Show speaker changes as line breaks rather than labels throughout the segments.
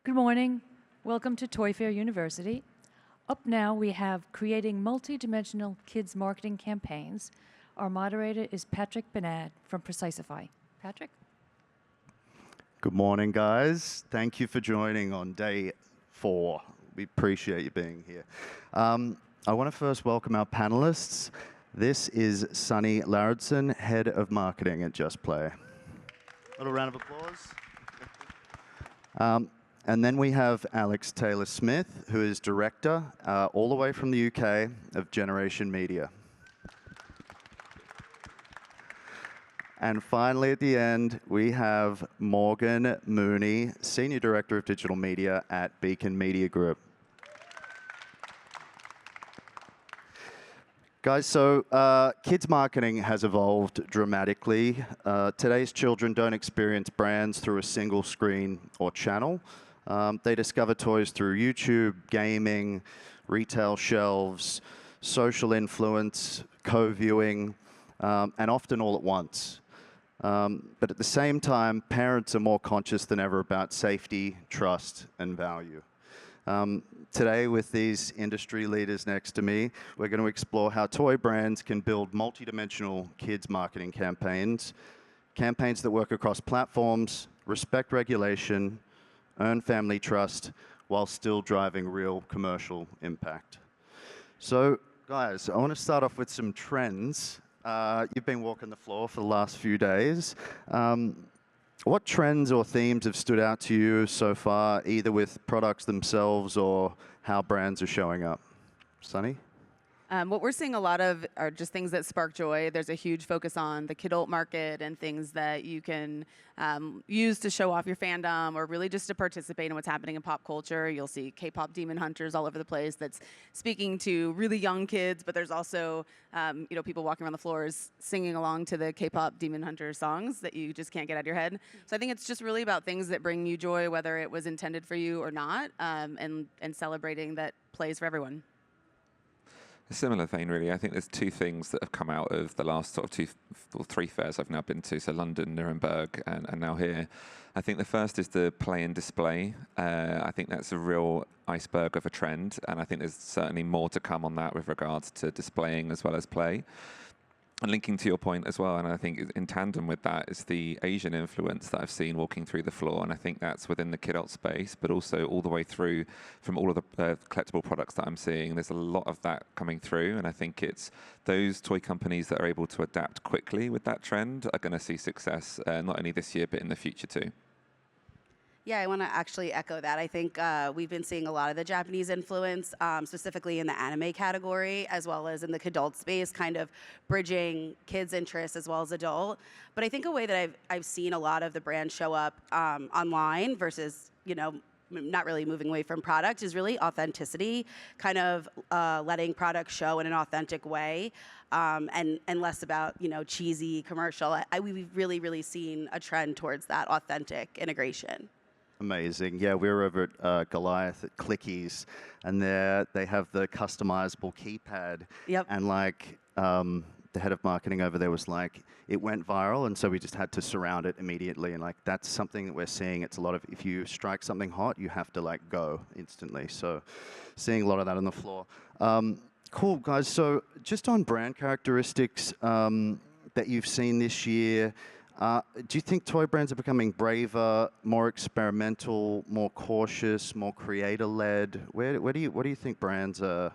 Good morning. Welcome to Toy Fair University. Up now we have creating multi-dimensional kids marketing campaigns. Our moderator is Patrick Benad from Precisify. Patrick?
Good morning, guys. Thank you for joining on day 4. We appreciate you being here. I want to first welcome our panelists. This is Sunny Lauridsen, Head of Marketing at Just Play. A little round of applause. And then we have Alex Taylor-Smith, who is Director, all the way from the UK, of Generation Media. And finally, at the end, we have Morgan Mooney, Senior Director of Digital Media at Beacon Media Group. Guys, so kids marketing has evolved dramatically. Today's children don't experience brands through a single screen or channel. They discover toys through YouTube, gaming, retail shelves, social influence, co-viewing, and often all at once. But at the same time, parents are more conscious than ever about safety, trust, and value. Today, with these industry leaders next to me, we're going to explore how toy brands can build multidimensional kids marketing campaigns that work across platforms, respect regulation, earn family trust, while still driving real commercial impact. So, guys, I want to start off with some trends. You've been walking the floor for the last few days. What trends or themes have stood out to you so far, either with products themselves or how brands are showing up? Sunny?
What we're seeing a lot of are just things that spark joy. There's a huge focus on the kidult market and things that you can use to show off your fandom or really just to participate in what's happening in pop culture. You'll see K-pop demon hunters all over the place that's speaking to really young kids, but there's also people walking around the floors singing along to the K-pop demon hunter songs that you just can't get out of your head. So I think it's just really about things that bring you joy, whether it was intended for you or not, and celebrating that plays for everyone.
A similar vein, really. I think there's two things that have come out of the last sort of 2 or 3 fairs I've now been to, so London, Nuremberg, and now here. I think the first is the play and display. I think that's a real iceberg of a trend, and I think there's certainly more to come on that with regards to displaying as well as play. And linking to your point as well, and I think in tandem with that is the Asian influence that I've seen walking through the floor, and I think that's within the kidult space, but also all the way through from all of the collectible products that I'm seeing. There's a lot of that coming through, and I think it's those toy companies that are able to adapt quickly with that trend are going to see success, not only this year, but in the future too.
Yeah, I want to actually echo that. I think we've been seeing a lot of the Japanese influence, specifically in the anime category, as well as in the kidult space, kind of bridging kids' interests as well as adult. But I think a way that I've seen a lot of the brands show up online versus, not really moving away from product is really authenticity, kind of letting products show in an authentic way, and less about, cheesy commercial. We've really seen a trend towards that authentic integration.
Amazing. Yeah, we were over at Goliath at Clickies, and there they have the customizable keypad.
Yep.
And the head of marketing over there was like, it went viral, and so we just had to surround it immediately. And that's something that we're seeing. It's a lot of, if you strike something hot, you have to go instantly. So seeing a lot of that on the floor. Cool, guys. So just on brand characteristics that you've seen this year, do you think toy brands are becoming braver, more experimental, more cautious, more creator-led? What do you think brands are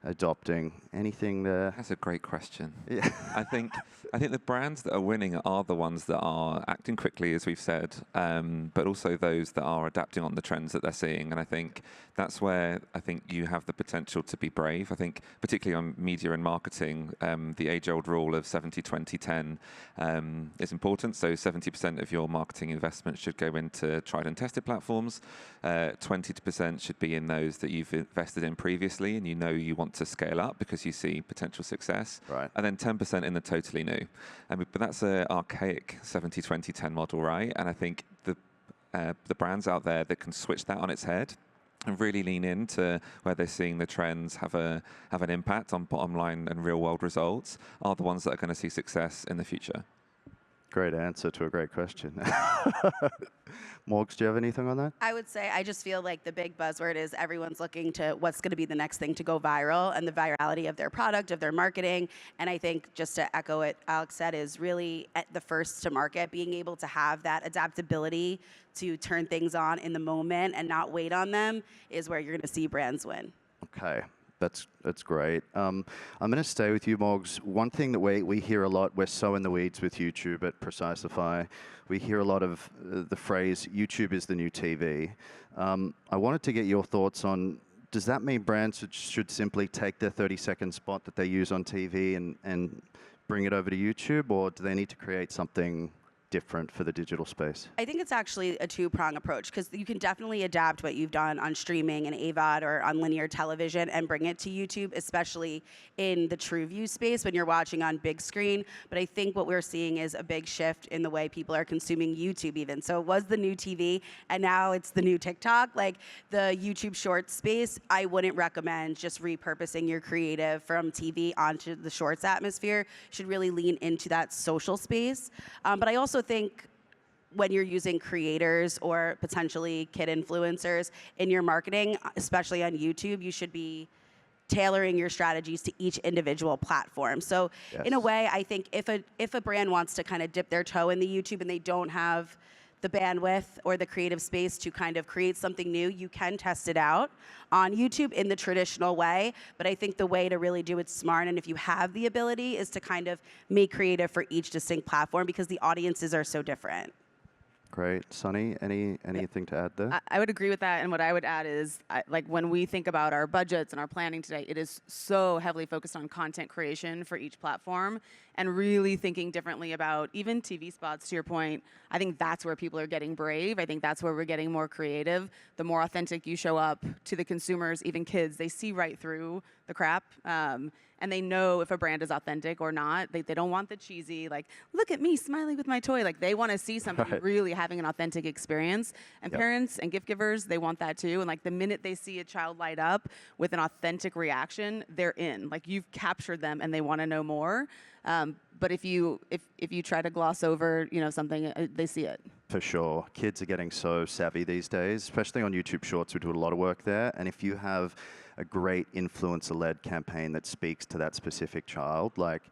adopting? Anything there?
That's a great question.
Yeah.
I think the brands that are winning are the ones that are acting quickly, as we've said, but also those that are adapting on the trends that they're seeing. And I think that's where I think you have the potential to be brave. I think particularly on media and marketing, the age-old rule of 70-20-10 is important. So 70% of your marketing investment should go into tried and tested platforms. 20% should be in those that you've invested in previously and you want to scale up because you see potential success.
Right.
And then 10% in the totally new. But that's an archaic 70-20-10 model, right? And I think the brands out there that can switch that on its head and really lean into where they're seeing the trends have an impact on bottom line and real world results are the ones that are going to see success in the future.
Great answer to a great question. Morgs, do you have anything on that?
I would say I just feel like the big buzzword is everyone's looking to what's going to be the next thing to go viral and the virality of their product, of their marketing. And I think just to echo what Alex said is really at the first to market, being able to have that adaptability to turn things on in the moment and not wait on them is where you're going to see brands win.
Okay. That's great. I'm going to stay with you, Morgs. One thing that we hear a lot, we're so in the weeds with YouTube at Precisify. We hear a lot of the phrase, YouTube is the new TV. I wanted to get your thoughts on, does that mean brands should simply take their 30-second spot that they use on TV and bring it over to YouTube, or do they need to create something different for the digital space?
I think it's actually a two-prong approach because you can definitely adapt what you've done on streaming and AVOD or on linear television and bring it to YouTube, especially in the true view space when you're watching on big screen. But I think what we're seeing is a big shift in the way people are consuming YouTube even. So it was the new TV and now it's the new TikTok. Like the YouTube Shorts space, I wouldn't recommend just repurposing your creative from TV onto the Shorts atmosphere. You should really lean into that social space. But I also think when you're using creators or potentially kid influencers in your marketing, especially on YouTube, you should be tailoring your strategies to each individual platform. So in a way, I think if a brand wants to kind of dip their toe in the YouTube and they don't have the bandwidth or the creative space to kind of create something new, you can test it out on YouTube in the traditional way. But I think the way to really do it smart, and if you have the ability, is to kind of make creative for each distinct platform because the audiences are so different.
Great. Sunny, anything to add there?
I would agree with that. And what I would add is, like when we think about our budgets and our planning today, it is so heavily focused on content creation for each platform and really thinking differently about even TV spots, to your point. I think that's where people are getting brave. I think that's where we're getting more creative. The more authentic you show up to the consumers, even kids, they see right through the crap. And they know if a brand is authentic or not. They don't want the cheesy, like, look at me smiling with my toy. Like, they want to see somebody really having an authentic experience. And parents and gift givers, they want that too. And like the minute they see a child light up with an authentic reaction, they're in. Like, you've captured them and they want to know more. But if you try to gloss over, something, they see it.
For sure. Kids are getting so savvy these days, especially on YouTube Shorts. We do a lot of work there. And if you have a great influencer-led campaign that speaks to that specific child, like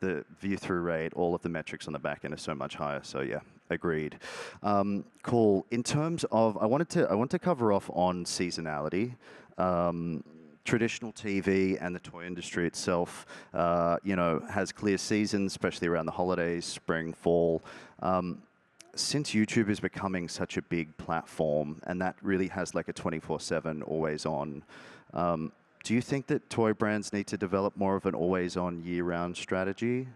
the view-through rate, all of the metrics on the back end are so much higher. So yeah, agreed. Cool. In terms of, I want to cover off on seasonality. Traditional TV and the toy industry itself, has clear seasons, especially around the holidays, spring, fall. Since YouTube is becoming such a big platform, and that really has like a 24/7 always on, do you think that toy brands need to develop more of an always on year-round strategy?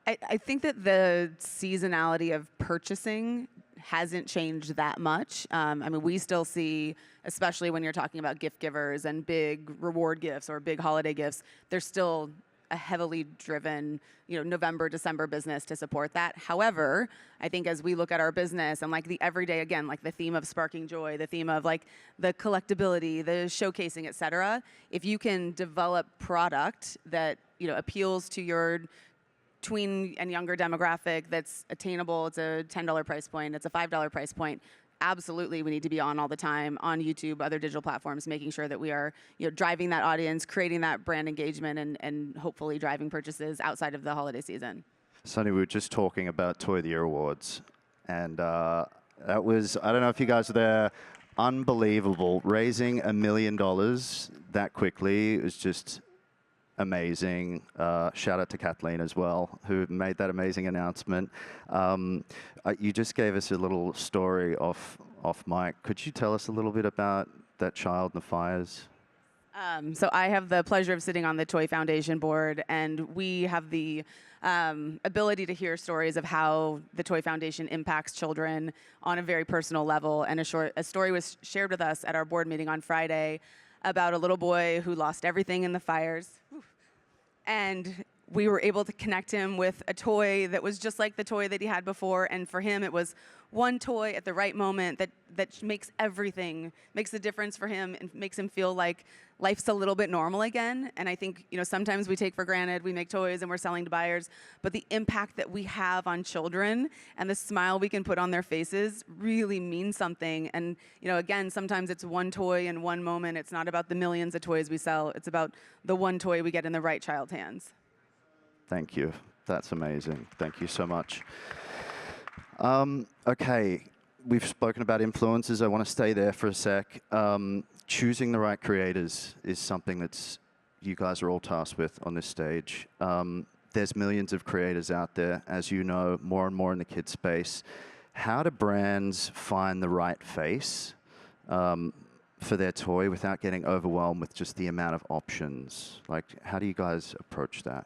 I think that the seasonality of purchasing hasn't changed that much. We still see, especially when you're talking about gift givers and big reward gifts or big holiday gifts, there's still a heavily driven, November, December business to support that. However, I think as we look at our business and like the everyday, again, like the theme of sparking joy, the theme of like the collectability, the showcasing, et cetera, if you can develop product that, appeals to your tween and younger demographic that's attainable, it's a $10 price point, it's a $5 price point, absolutely we need to be on all the time on YouTube, other digital platforms, making sure that we are driving that audience, creating that brand engagement, and hopefully driving purchases outside of the holiday season.
Sonny, we were just talking about Toy of the Year awards, and that was, I don't know if you guys were there, unbelievable. Raising $1 million that quickly, it was just amazing. Shout out to Kathleen as well, who made that amazing announcement. You just gave us a little story off mic. Could you tell us a little bit about that child and the fires?
So I have the pleasure of sitting on the Toy Foundation board, and we have the ability to hear stories of how the Toy Foundation impacts children on a very personal level. And a story was shared with us at our board meeting on Friday about a little boy who lost everything in the fires. And we were able to connect him with a toy that was just like the toy that he had before. And for him, it was one toy at the right moment that makes everything, makes the difference for him and makes him feel like life's a little bit normal again. And I think, sometimes we take for granted, we make toys and we're selling to buyers, but the impact that we have on children and the smile we can put on their faces really means something. And, again, sometimes it's one toy in one moment. It's not about the millions of toys we sell. It's about the one toy we get in the right child's hands.
Thank you. That's amazing. Thank you so much. Okay, we've spoken about influencers. I want to stay there for a sec. Choosing the right creators is something that's you guys are all tasked with on this stage. There's millions of creators out there, as you know, more and more in the kids space. How do brands find the right face for their toy without getting overwhelmed with just the amount of options? Like, how do you guys approach that?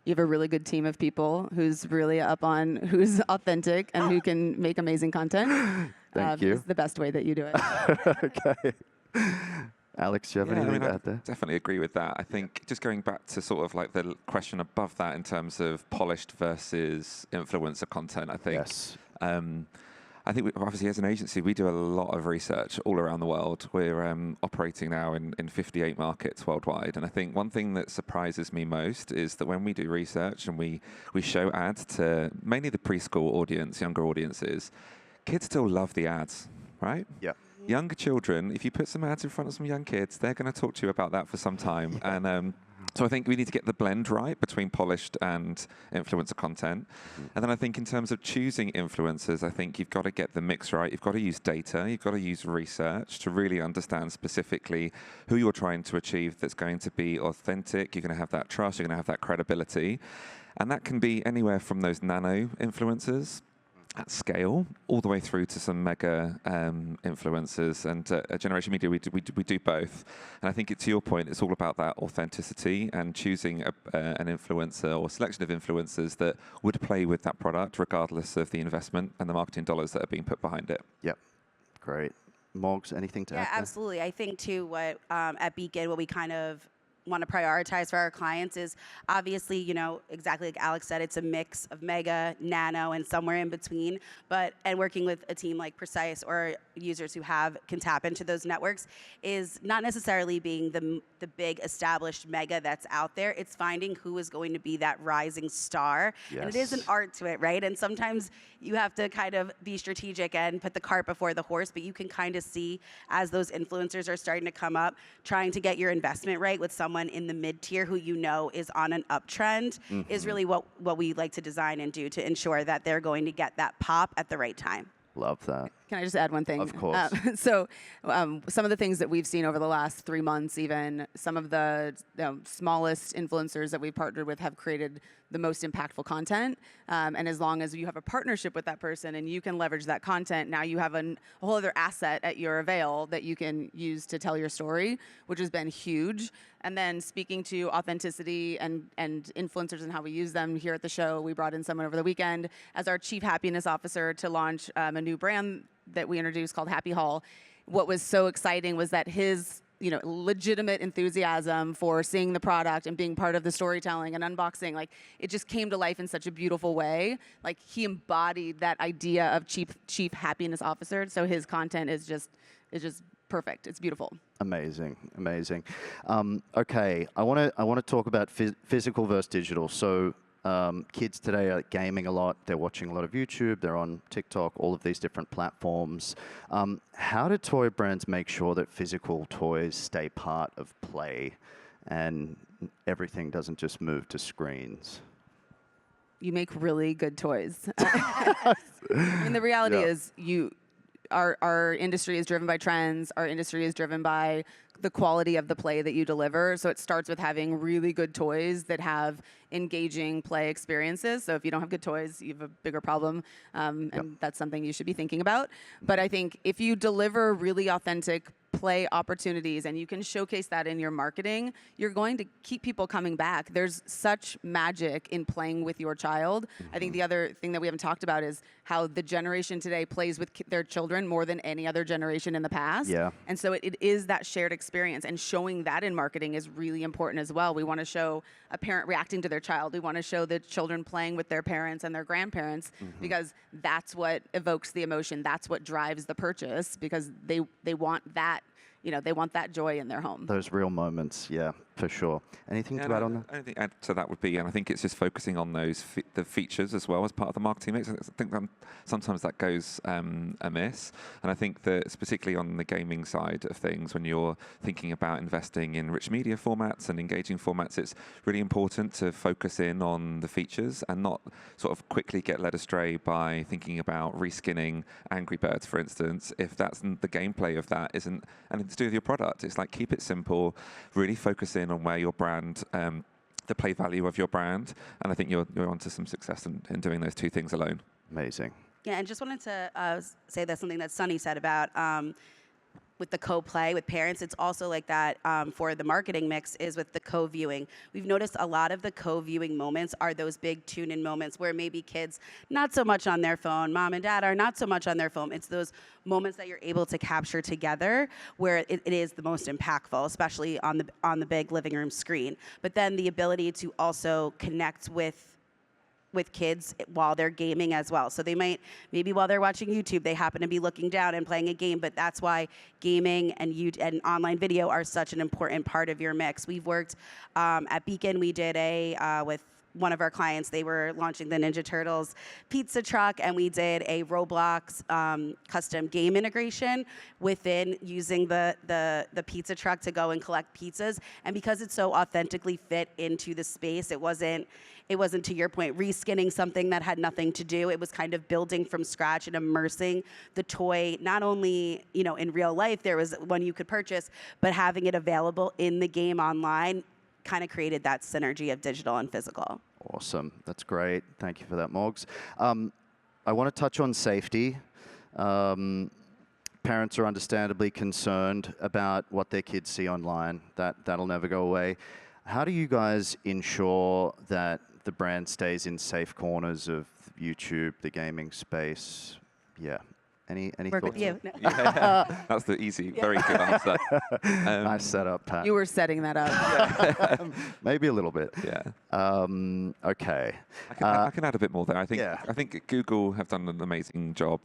You have a really good team of people who's really up on who's authentic and who can make amazing content.
Thank you.
Is the best way that you do it.
Okay. Alex, do you have anything to add there?
I definitely agree with that. I think just going back to sort of like the question above that in terms of polished versus influencer content, I think.
Yes.
I think obviously as an agency, we do a lot of research all around the world. We're operating now in 58 markets worldwide. And I think one thing that surprises me most is that when we do research and we show ads to mainly the preschool audience, younger audiences, kids still love the ads, right?
Yeah.
Younger children, if you put some ads in front of some young kids, they're going to talk to you about that for some time. Yeah. And so I think we need to get the blend right between polished and influencer content. And then I think in terms of choosing influencers, I think you've got to get the mix right. You've got to use data. You've got to use research to really understand specifically who you're trying to achieve that's going to be authentic. You're going to have that trust. You're going to have that credibility. And that can be anywhere from those nano influencers at scale, all the way through to some mega influencers. And at Generation Media, we do both. And I think to your point, it's all about that authenticity and choosing an influencer or selection of influencers that would play with that product, regardless of the investment and the marketing dollars that are being put behind it.
Yep, great. Moggs, anything to add?
Yeah, absolutely. I think too, what at Beacon, what we kind of want to prioritize for our clients is obviously, exactly like Alex said, it's a mix of mega, nano, and somewhere in between. And working with a team like Precise or users who can tap into those networks is not necessarily being the big established mega that's out there. It's finding who is going to be that rising star.
Yes.
And it is an art to it, right? And sometimes you have to kind of be strategic and put the cart before the horse, but you can kind of see as those influencers are starting to come up, trying to get your investment right with someone in the mid-tier who is on an uptrend is really what we like to design and do to ensure that they're going to get that pop at the right time.
Love that.
Can I just add one thing?
Of course.
So some of the things that we've seen over the last 3 months, even some of the smallest influencers that we've partnered with have created the most impactful content. And as long as you have a partnership with that person and you can leverage that content, now you have a whole other asset at your avail that you can use to tell your story, which has been huge. And then speaking to authenticity and influencers and how we use them here at the show, we brought in someone over the weekend as our chief happiness officer to launch a new brand that we introduced called Happy Haul. What was so exciting was that his legitimate enthusiasm for seeing the product and being part of the storytelling and unboxing, like it just came to life in such a beautiful way. Like he embodied that idea of chief happiness officer. So his content is just perfect. It's beautiful.
Amazing, amazing. Okay, I want to talk about physical versus digital. So kids today are gaming a lot. They're watching a lot of YouTube. They're on TikTok, all of these different platforms. How do toy brands make sure that physical toys stay part of play and everything doesn't just move to screens?
You make really good toys. I mean, the reality is our industry is driven by trends. Our industry is driven by the quality of the play that you deliver. So it starts with having really good toys that have engaging play experiences. So if you don't have good toys, you have a bigger problem. And that's something you should be thinking about. But I think if you deliver really authentic play opportunities and you can showcase that in your marketing, you're going to keep people coming back. There's such magic in playing with your child. I think the other thing that we haven't talked about is how the generation today plays with their children more than any other generation in the past.
Yeah.
And so it is that shared experience, and showing that in marketing is really important as well. We want to show a parent reacting to their child. We want to show the children playing with their parents and their grandparents because that's what evokes the emotion. That's what drives the purchase because they want that they want that joy in their home.
Those real moments, yeah, for sure. Anything to add on that?
Anything to add to that would be, and I think it's just focusing on those the features as well as part of the marketing mix. I think sometimes that goes amiss, and I think that particularly on the gaming side of things, when you're thinking about investing in rich media formats and engaging formats, it's really important to focus in on the features and not sort of quickly get led astray by thinking about reskinning Angry Birds, for instance, if that's the gameplay of that isn't anything to do with your product. It's like, keep it simple, really focus in on where your brand, the play value of your brand, and I think you're onto some success in doing those two things alone.
Amazing.
Yeah, and just wanted to say that something that Sunny said about with the co-play with parents, it's also like that for the marketing mix is with the co-viewing. We've noticed a lot of the co-viewing moments are those big tune-in moments where maybe kids not so much on their phone, mom and dad are not so much on their phone. It's those moments that you're able to capture together where it is the most impactful, especially on the big living room screen. But then the ability to also connect with kids while they're gaming as well. So they might, maybe while they're watching YouTube, they happen to be looking down and playing a game, but that's why gaming and online video are such an important part of your mix. We've worked at Beacon, we did with one of our clients, they were launching the Ninja Turtles pizza truck, and we did a Roblox custom game integration within using the pizza truck to go and collect pizzas. And because it so authentically fit into the space, it wasn't, to your point, reskinning something that had nothing to do. It was kind of building from scratch and immersing the toy, not only in real life, there was one you could purchase, but having it available in the game online kind of created that synergy of digital and physical.
Awesome. That's great. Thank you for that, Morgs. I want to touch on safety. Parents are understandably concerned about what their kids see online. That'll never go away. How do you guys ensure that the brand stays in safe corners of YouTube, the gaming space? Yeah. Any
Work
thoughts?
with you. No.
Yeah. That's the easy, very good answer.
Nice setup, Pat.
You were setting that up.
Maybe a little bit.
Yeah.
Okay.
I can add a bit more there. I
Yeah.
think Google have done an amazing job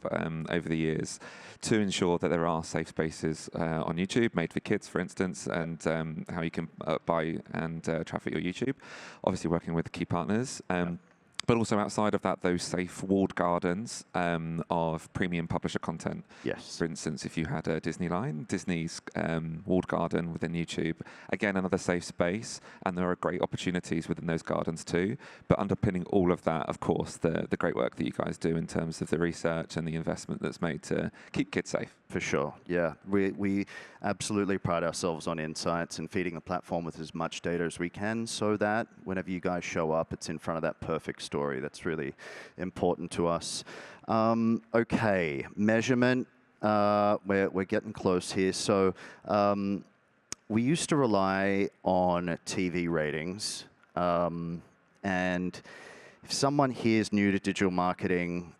over the years to ensure that there are safe spaces on YouTube, made for kids, for instance, and how you can buy and traffic your YouTube. Obviously, working with key partners. But also outside of that, those safe walled gardens of premium publisher content.
Yes.
For instance, if you had a Disney line, Disney's walled garden within YouTube, again, another safe space, and there are great opportunities within those gardens too. But underpinning all of that, of course, the great work that you guys do in terms of the research and the investment that's made to keep kids safe.
For sure, yeah. We absolutely pride ourselves on insights and feeding the platform with as much data as we can so that whenever you guys show up, it's in front of that perfect story. That's really important to us. Okay, measurement. We're getting close here. So we used to rely on TV ratings. And if someone here is new to digital marketing,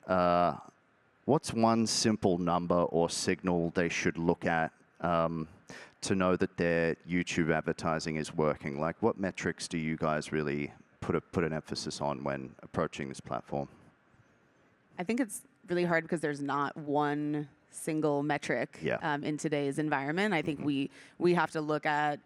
what's one simple number or signal they should look at to know that their YouTube advertising is working? Like, what metrics do you guys really put an emphasis on when approaching this platform?
I think it's really hard because there's not one single metric in today's environment. I think we have to look at,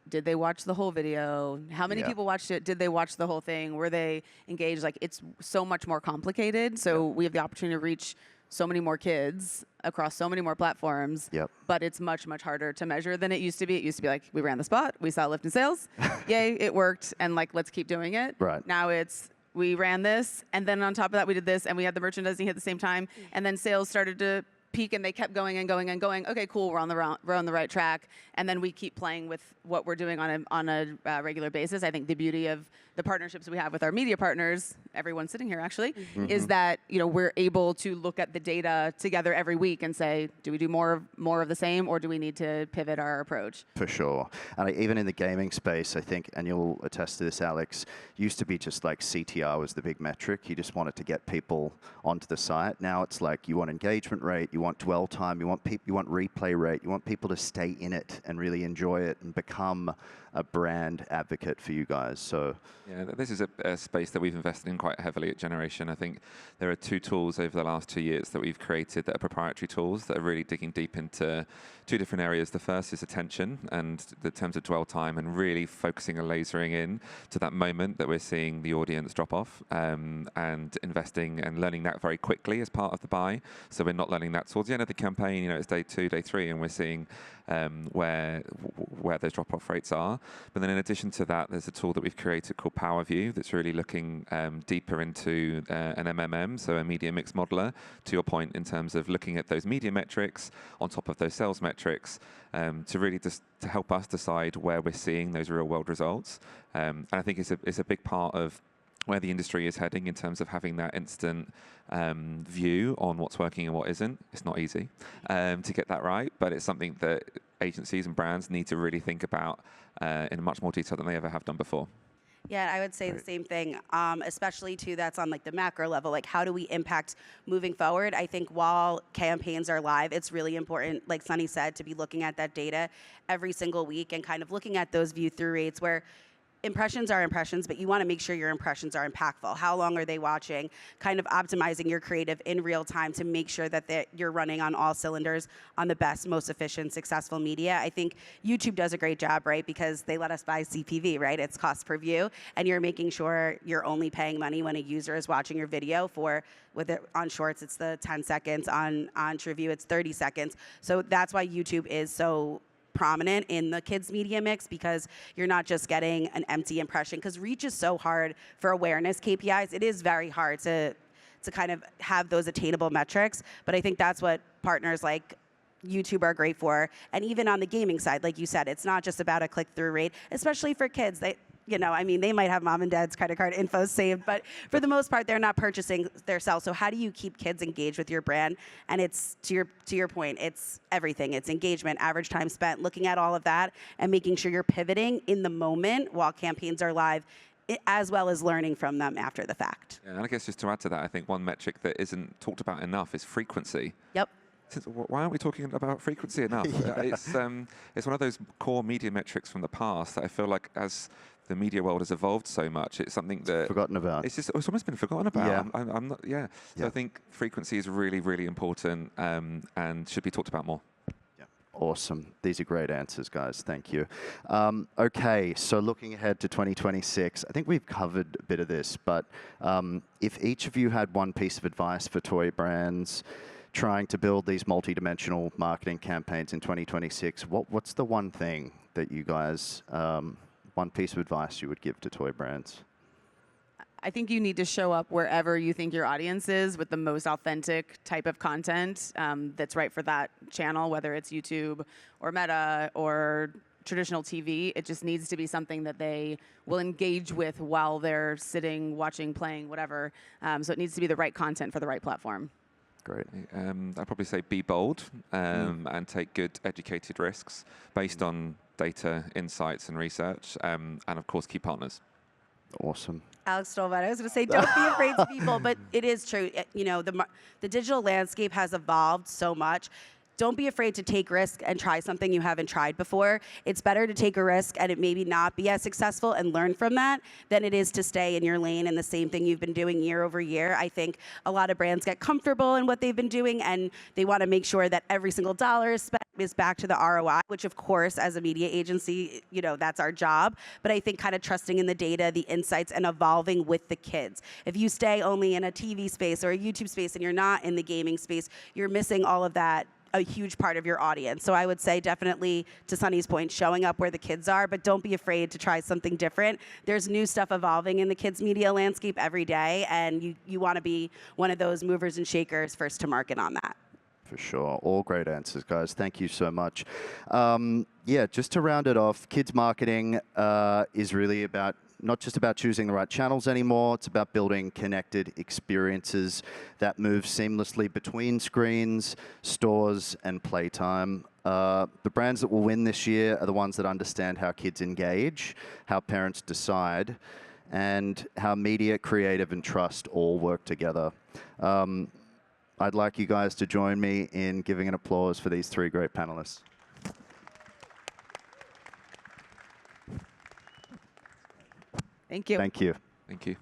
did they watch the whole video? How many people watched it? Did they watch the whole thing? Were they engaged? Like, it's so much more complicated. So we have the opportunity to reach so many more kids across so many more platforms, but it's much, much harder to measure than it used to be. It used to be like, we ran the spot, we saw a lift in sales, yay, it worked, and like, let's keep doing it.
Right.
Now it's, we ran this, and then on top of that, we did this, and we had the merchandising hit at the same time, and then sales started to peak, and they kept going and going and going. Okay, cool, we're on the right track, and then we keep playing with what we're doing on a regular basis. I think the beauty of the partnerships we have with our media partners, everyone sitting here actually, is that we're able to look at the data together every week and say, do we do more of the same, or do we need to pivot our approach?
For sure. And even in the gaming space, I think, and you'll attest to this, Alex, used to be just like CTR was the big metric. You just wanted to get people onto the site. Now it's like you want engagement rate, you want dwell time, you want replay rate, you want people to stay in it and really enjoy it and become a brand advocate for you guys. So
Yeah, this is a space that we've invested in quite heavily at Generation. I think there are 2 tools over the last 2 years that we've created that are proprietary tools that are really digging deep into 2 different areas. The first is attention and the terms of dwell time, and really focusing and lasering in to that moment that we're seeing the audience drop off, and investing and learning that very quickly as part of the buy. So we're not learning that towards the end of the campaign. You know, it's day 2, day 3, and we're seeing where those drop-off rates are. But then in addition to that, there's a tool that we've created called Power View that's really looking deeper into an MMM, so a media mix modeler, to your point, in terms of looking at those media metrics on top of those sales metrics, to really just to help us decide where we're seeing those real-world results. And I think it's a big part of where the industry is heading in terms of having that instant view on what's working and what isn't. It's not easy to get that right, but it's something that agencies and brands need to really think about in much more detail than they ever have done before.
Yeah, I would say the same thing, especially too, that's on like the macro level, like how do we impact moving forward? I think while campaigns are live, it's really important, like Sunny said, to be looking at that data every single week and kind of looking at those view through rates where impressions are impressions, but you want to make sure your impressions are impactful. How long are they watching? Kind of optimizing your creative in real time to make sure that you're running on all cylinders on the best, most efficient, successful media. I think YouTube does a great job, right? Because they let us buy CPV, right? It's cost per view, and you're making sure you're only paying money when a user is watching your video. On Shorts, it's the 10 seconds. On TrueView, it's 30 seconds. So that's why YouTube is so prominent in the kids media mix, because you're not just getting an empty impression, because reach is so hard for awareness KPIs. It is very hard to kind of have those attainable metrics, but I think that's what partners like YouTube are great for. And even on the gaming side, like you said, it's not just about a click-through rate, especially for kids. They might have mom and dad's credit card info saved, but for the most part, they're not purchasing themselves. So how do you keep kids engaged with your brand? And it's, to your point, it's everything. It's engagement, average time spent, looking at all of that and making sure you're pivoting in the moment while campaigns are live, as well as learning from them after the fact.
Yeah, and I guess just to add to that, I think one metric that isn't talked about enough is frequency.
Yep.
Why aren't we talking about frequency enough? It's one of those core media metrics from the past that I feel like, as the media world has evolved so much, it's something that
Forgotten about.
it's almost been forgotten about.
Yeah.
I'm not. Yeah. So
Yeah.
I think frequency is really, really important, and should be talked about more.
Awesome. These are great answers, guys. Thank you. Okay, so looking ahead to 2026, I think we've covered a bit of this, but if each of you had one piece of advice for toy brands trying to build these multi-dimensional marketing campaigns in 2026, what's the one thing that you guys, one piece of advice you would give to toy brands?
I think you need to show up wherever you think your audience is with the most authentic type of content that's right for that channel, whether it's YouTube or Meta or traditional TV. It just needs to be something that they will engage with while they're sitting, watching, playing, whatever. So it needs to be the right content for the right platform.
Great.
I'd probably say be bold and take good, educated risks based on data, insights, and research, and of course, key partners.
Awesome.
Alex stole that. I was going to say, don't be afraid to people, but it is true. The digital landscape has evolved so much. Don't be afraid to take risk and try something you haven't tried before. It's better to take a risk and it maybe not be as successful and learn from that than it is to stay in your lane and the same thing you've been doing year over year. I think a lot of brands get comfortable in what they've been doing and they want to make sure that every single dollar is spent is back to the ROI, which of course, as a media agency, that's our job. But I think kind of trusting in the data, the insights, and evolving with the kids. If you stay only in a TV space or a YouTube space and you're not in the gaming space, you're missing all of that, a huge part of your audience. So I would say definitely, to Sunny's point, showing up where the kids are, but don't be afraid to try something different. There's new stuff evolving in the kids media landscape every day, and you want to be one of those movers and shakers first to market on that.
For sure. All great answers, guys. Thank you so much. Just to round it off, kids marketing is really not just about choosing the right channels anymore. It's about building connected experiences that move seamlessly between screens, stores, and playtime. The brands that will win this year are the ones that understand how kids engage, how parents decide, and how media, creative, and trust all work together. I'd like you guys to join me in giving an applause for these three great panelists.
Thank you.
Thank you.
Thank you.